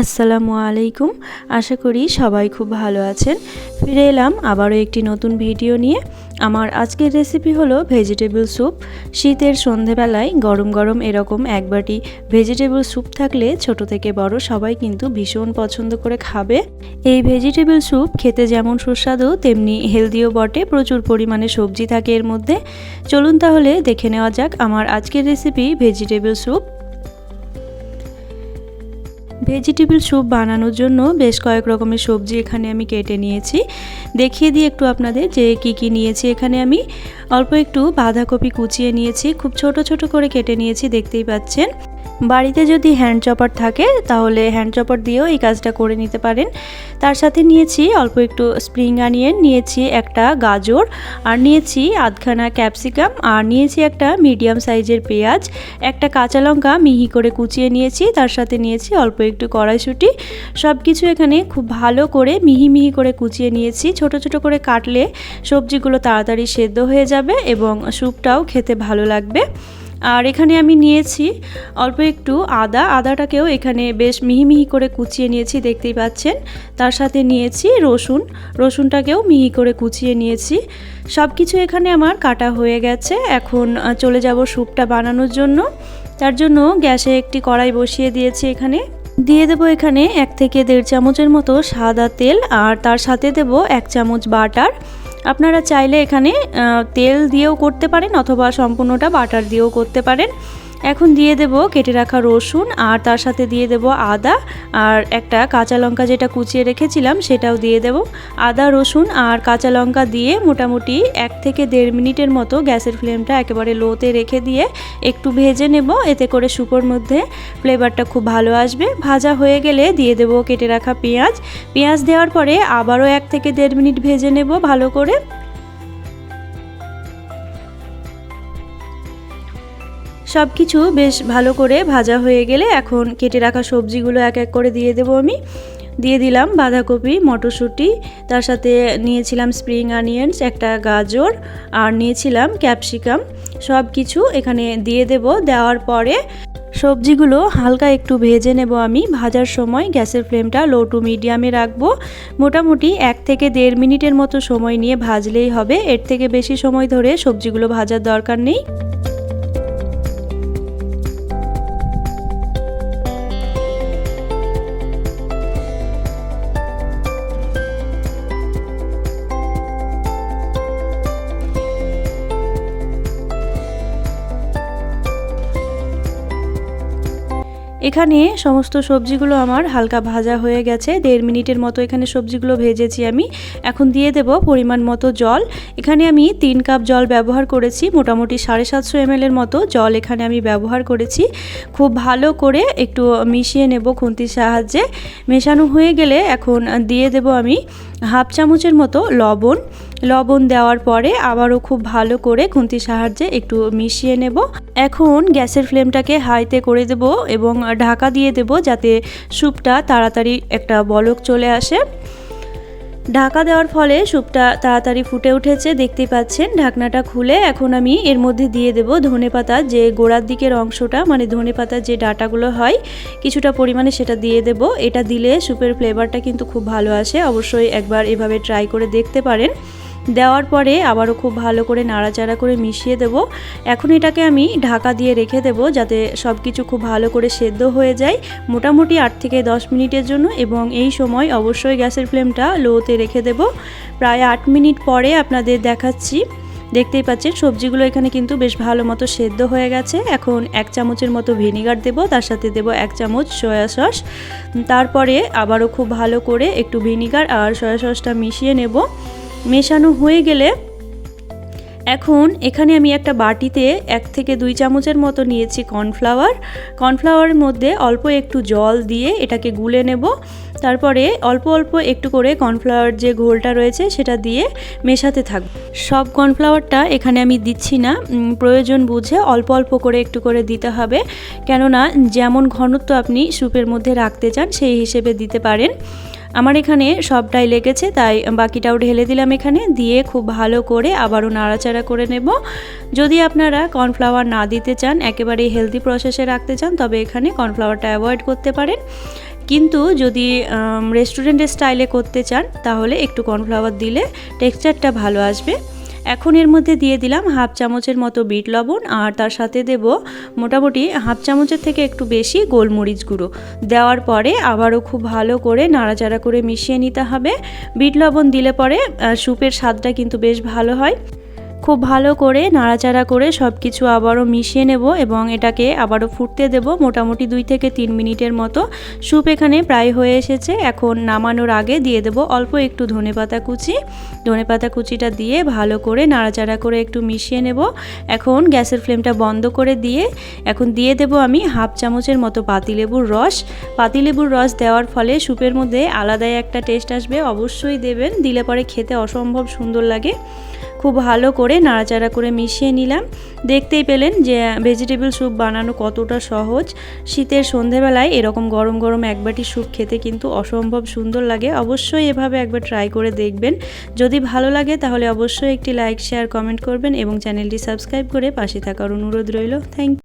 আসসালামু আলাইকুম। আশা করি সবাই খুব ভালো আছেন। ফিরে এলাম আবারও একটি নতুন ভিডিও নিয়ে। আমার আজকের রেসিপি হলো ভেজিটেবল স্যুপ। শীতের সন্ধেবেলায় গরম গরম এরকম এক বাটি ভেজিটেবল স্যুপ থাকলে ছোট থেকে বড় সবাই কিন্তু ভীষণ পছন্দ করে খাবে। এই ভেজিটেবল স্যুপ খেতে যেমন সুস্বাদু তেমনি হেলদিও বটে, প্রচুর পরিমাণে সবজি থাকে এর মধ্যে। চলুন তাহলে দেখে নেওয়া যাক আমার আজকের recipe vegetable soup. Vegetable soup বানানোর জন্য বেশ কয়েক রকমের সবজি এখানে আমি কেটে নিয়েছি। দেখিয়ে দিই একটু আপনাদের যে কি নিয়েছি। এখানে আমি অল্প একটু বাঁধাকপি কুচিয়ে নিয়েছি, খুব ছোট ছোট করে কেটে নিয়েছি, দেখতেই পাচ্ছেন। বাড়িতে যদি হ্যান্ড চপার থাকে তাহলে হ্যান্ড চপার দিয়েও এই কাজটা করে নিতে পারেন। তার সাথে নিয়েছি অল্প একটু স্প্রিং অনিয়ন, নিয়েছি একটা গাজর, আর নিয়েছি আধখানা ক্যাপসিকাম, আর নিয়েছি একটা মিডিয়াম সাইজের পেঁয়াজ, একটা কাঁচা লঙ্কা মিহি করে কুচিয়ে নিয়েছি, তার সাথে নিয়েছি অল্প একটু কড়াইশুঁটি। সব কিছু এখানে খুব ভালো করে মিহি মিহি করে কুচিয়ে নিয়েছি। ছোট ছোট করে কাটলে সবজিগুলো তাড়াতাড়ি সেদ্ধ হয়ে যাবে এবং স্যুপটাও খেতে ভালো লাগবে। আর এখানে আমি নিয়েছি অল্প একটু আদাটাকেও এখানে বেশ মিহি মিহি করে কুচিয়ে নিয়েছি, দেখতেই পাচ্ছেন। তার সাথে নিয়েছি রসুনটাকেও মিহি করে কুচিয়ে নিয়েছি। সব কিছু এখানে আমার কাটা হয়ে গেছে। এখন চলে যাব স্যুপটা বানানোর জন্য। তার জন্য গ্যাসে একটি কড়াই বসিয়ে দিয়েছি। এখানে দিয়ে দেবো এখানে 1 থেকে 1.5 চামচের মতো সাদা তেল, আর তার সাথে দেব 1 চামচ বাটার। আপনারা চাইলে এখানে তেল দিয়েও করতে পারেন অথবা সম্পূর্ণটা বাটার দিয়েও করতে পারেন। এখন দিয়ে দেব কেটে রাখা রসুন, আর তার সাথে দিয়ে দেব আদা, আর একটা কাঁচা লঙ্কা যেটা কুচিয়ে রেখেছিলাম সেটাও দিয়ে দেব। আদা, রসুন আর কাঁচা লঙ্কা দিয়ে মোটামুটি 1 থেকে 1.5 মিনিটের মতো গ্যাসের ফ্লেমটা একেবারে লোতে রেখে দিয়ে একটু ভেজে নেব। এতে করে স্যুপের মধ্যে ফ্লেভারটা খুব ভালো আসবে। ভাজা হয়ে গেলে দিয়ে দেব কেটে রাখা পেঁয়াজ দেওয়ার পরে আবারও 1 থেকে 1.5 মিনিট ভেজে নেব ভালো করে। সব কিছু বেশ ভালো করে ভাজা হয়ে গেলে এখন কেটে রাখা সবজিগুলো এক এক করে দিয়ে দেবো আমি। দিয়ে দিলাম বাঁধাকপি, মটরশুঁটি, তার সাথে নিয়েছিলাম স্প্রিং অনিয়নস, একটা গাজর, আর নিয়েছিলাম ক্যাপসিকাম। সব কিছু এখানে দিয়ে দেব। দেওয়ার পরে সবজিগুলো হালকা একটু ভেজে নেব আমি। ভাজার সময় গ্যাসের ফ্লেমটা লো টু মিডিয়ামে রাখবো। মোটামুটি 1 থেকে 1.5 মিনিটের মতো সময় নিয়ে ভাজলেই হবে। এর থেকে বেশি সময় ধরে সবজিগুলো ভাজার দরকার নেই। এখানে সমস্ত সবজিগুলো আমার হালকা ভাজা হয়ে গেছে। 1.5 মিনিটের মতো এখানে সবজিগুলো ভেজেছি আমি। এখন দিয়ে দেব পরিমাণ মতো জল। এখানে আমি 3 কাপ জল ব্যবহার করেছি। মোটামুটি 750 ml এর মতো জল এখানে আমি ব্যবহার করেছি। খুব ভালো করে একটু মিশিয়ে নেব খুন্তির সাহায্যে। মেশানো হয়ে গেলে এখন দিয়ে দেব আমি 1/2 চামচের মতো লবণ দেওয়ার পরে আবারও খুব ভালো করে খুন্তির সাহায্যে একটু মিশিয়ে নেব। এখন গ্যাসের ফ্লেমটাকে হাইতে করে দেব এবং ঢাকা দিয়ে দেব যাতে স্যুপটা তাড়াতাড়ি একটা বলক চলে আসে। ঢাকা দেওয়ার ফলে স্যুপটা তাড়াতাড়ি ফুটে উঠেছে, দেখতেই পাচ্ছেন। ঢাকনাটা খুলে এখন আমি এর মধ্যে দিয়ে দেব ধনেপাতা, যে গোড়ার দিকের অংশটা, মানে ধনেপাতার যে ডাঁটাগুলো হয় কিছুটা পরিমাণে, সেটা দিয়ে দেব। এটা দিলে স্যুপের ফ্লেভারটা কিন্তু খুব ভালো আসে। অবশ্যই একবার এভাবে ট্রাই করে দেখতে পারেন। দেওয়ার পরে আবারও খুব ভালো করে নাড়াচাড়া করে মিশিয়ে দেব। এখন এটাকে আমি ঢাকা দিয়ে রেখে দেব যাতে সব কিছু খুব ভালো করে সেদ্ধ হয়ে যায়, মোটামুটি 8 থেকে 10 মিনিটের জন্য। এবং এই সময় অবশ্যই গ্যাসের ফ্লেমটা লোতে রেখে দেব। প্রায় 8 মিনিট পরে আপনাদের দেখাচ্ছি। দেখতেই পাচ্ছেন সবজিগুলো এখানে কিন্তু বেশ ভালো মতো সেদ্ধ হয়ে গেছে। এখন 1 চামচের মতো ভিনিগার দেব, তার সাথে দেব 1 চামচ সয়া সস। তারপরে আবারও খুব ভালো করে একটু ভিনিগার আর সয়া সসটা মিশিয়ে নেব। মেশানো হয়ে গেলে এখন এখানে আমি একটা বাটিতে 1 থেকে 2 চামচের মতো নিয়েছি কর্নফ্লাওয়ারের মধ্যে অল্প একটু জল দিয়ে এটাকে গুলে নেব। তারপরে অল্প অল্প একটু করে কর্নফ্লাওয়ার যে ঘোলটা রয়েছে সেটা দিয়ে মেশাতে থাকব। সব কর্নফ্লাওয়ারটা এখানে আমি দিচ্ছি না, প্রয়োজন বুঝে অল্প অল্প করে একটু করে দিতে হবে, কেননা যেমন ঘনত্ব আপনি স্যুপের মধ্যে রাখতে চান সেই হিসেবে দিতে পারেন। আমার এখানে সবটাই লেগেছে, তাই বাকিটাও ঢেলে দিলাম এখানে। দিয়ে খুব ভালো করে আবারও নাড়াচাড়া করে নেব। যদি আপনারা কর্নফ্লাওয়ার না দিতে চান, একেবারেই হেলদি প্রসেসে রাখতে চান, তবে এখানে কর্নফ্লাওয়ারটা অ্যাভয়েড করতে পারেন। কিন্তু যদি রেস্টুরেন্টের স্টাইলে করতে চান তাহলে একটু কর্নফ্লাওয়ার দিলে টেক্সচারটা ভালো আসবে। এখন এর মধ্যে দিয়ে দিলাম হাফ চামচের মতো বিট লবণ, আর তার সাথে দেব মোটামুটি হাফ চামচের থেকে একটু বেশি গোলমরিচ গুঁড়ো। দেওয়ার পরে আবারও খুব ভালো করে নাড়াচাড়া করে মিশিয়ে নিতে হবে। বিট লবণ দিলে পরে স্যুপের স্বাদটা কিন্তু বেশ ভালো হয়। খুব ভালো করে নাড়াচাড়া করে সব কিছু আবারও মিশিয়ে নেব এবং এটাকে আবারও ফুটতে দেব মোটামুটি 2 থেকে 3 মিনিটের মতো। স্যুপ এখানে প্রায় হয়ে এসেছে। এখন নামানোর আগে দিয়ে দেব অল্প একটু ধনেপাতা কুচি। ধনেপাতা কুচিটা দিয়ে ভালো করে নাড়াচাড়া করে একটু মিশিয়ে নেব। এখন গ্যাসের ফ্লেমটা বন্ধ করে দিয়ে এখন দিয়ে দেব আমি হাফ চামচের মতো পাতিলেবুর রস। পাতিলেবুর রস দেওয়ার ফলে স্যুপের মধ্যে আলাদাই একটা টেস্ট আসবে, অবশ্যই দেবেন, দিলে পরে খেতে অসম্ভব সুন্দর লাগে। খুব ভালো করে নাড়াচাড়া করে মিশিয়ে নিলাম। দেখতেই পেলেন যে ভেজিটেবল স্যুপ বানানো কতটা সহজ। শীতের সন্ধেবেলায় এরকম গরম গরম এক বাটি স্যুপ খেতে কিন্তু অসম্ভব সুন্দর লাগে। অবশ্যই এভাবে একবার ট্রাই করে দেখবেন। যদি ভালো লাগে তাহলে অবশ্যই একটি লাইক, শেয়ার, কমেন্ট করবেন এবং চ্যানেলটি সাবস্ক্রাইব করে পাশে থাকার অনুরোধ রইল। Thank you.